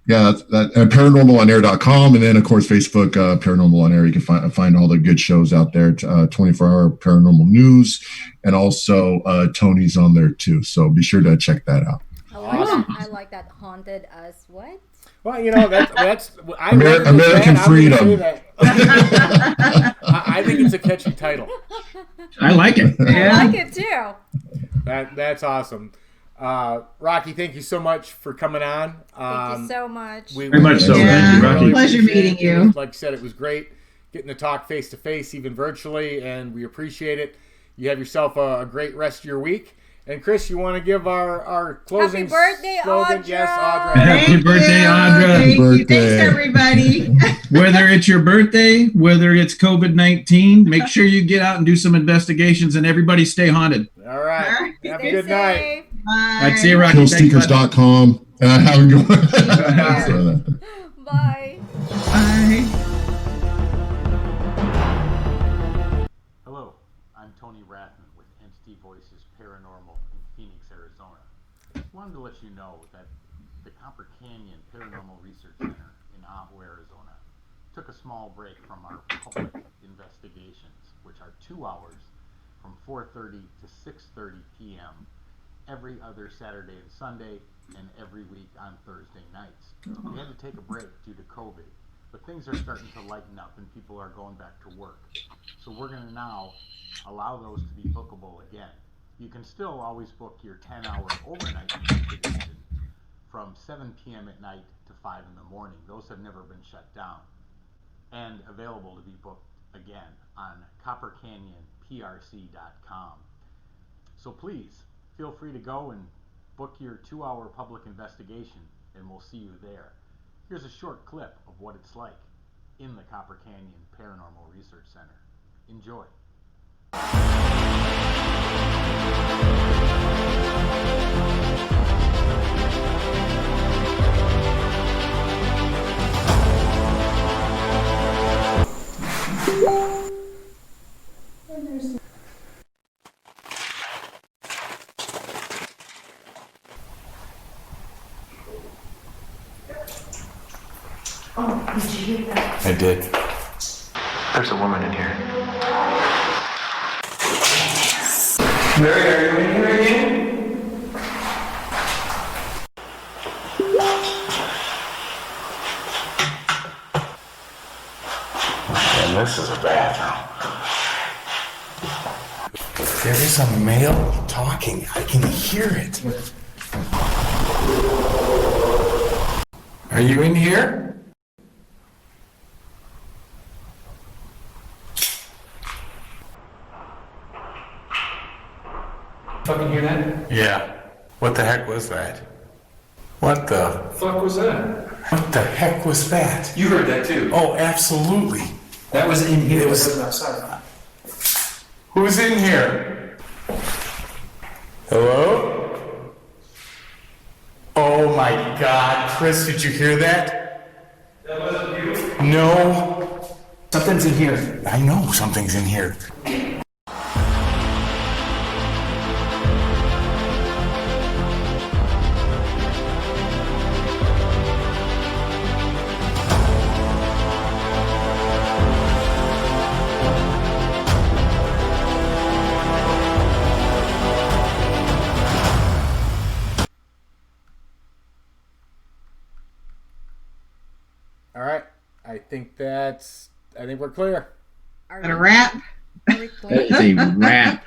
paranormalonair.com, and then of course Facebook, Paranormal on Air. You can find all the good shows out there. 24-hour paranormal news, and also Tony's on there too. So be sure to check that out. I like that. Haunted as what? Well, that's American Freedom. I think it's a catchy title. I like it. I like it too. That's awesome. Rahkee, thank you so much for coming on. Thank you so much. Very much so. Yeah, Thank you, Rahkee. pleasure meeting you. Like I said, it was great getting to talk face to face, even virtually, and we appreciate it. You have yourself a great rest of your week. And Chris, you want to give our closing Happy birthday, slogan? Audra. Yes, Audra. Happy birthday, Audra. Thank you. Thanks, everybody. Whether it's your birthday, whether it's COVID-19, make sure you get out and do some investigations, and everybody stay haunted. All right. Have a good night. Bye. I'd say Rahkee. Killstinkers.com. Have a good one. Bye. Bye. Hello, I'm Tony Ratton with Entity Voices Paranormal in Phoenix, Arizona. Wanted to let you know that the Copper Canyon Paranormal Research Center in Ajo, Arizona took a small break from our public investigations, which are 2 hours from 4:30 to 6:30 p.m. every other Saturday and Sunday and every week on Thursday nights. We had to take a break due to COVID, but things are starting to lighten up and people are going back to work. So we're going to now allow those to be bookable again. You can still always book your 10-hour overnight investigation from 7 p.m. at night to 5 in the morning. Those have never been shut down and available to be booked again on coppercanyonprc.com. So please feel free to go and book your 2-hour public investigation, and we'll see you there. Here's a short clip of what it's like in the Copper Canyon Paranormal Research Center. Enjoy. Oh, did you hear that? I did. There's a woman in here. Mary, are you in here again? And this is a bathroom. There is a male talking. I can hear it. Are you in here? Fucking hear that? Yeah. What the heck was that? What the Fuck was that? What the heck was that? You heard that too. Oh, absolutely. That was in here. It was outside. Who's in here? Hello? Oh my God, Chris, did you hear that? That wasn't you? No. Something's in here. I know something's in here. All right. I think we're clear. Got a wrap? That is a wrap.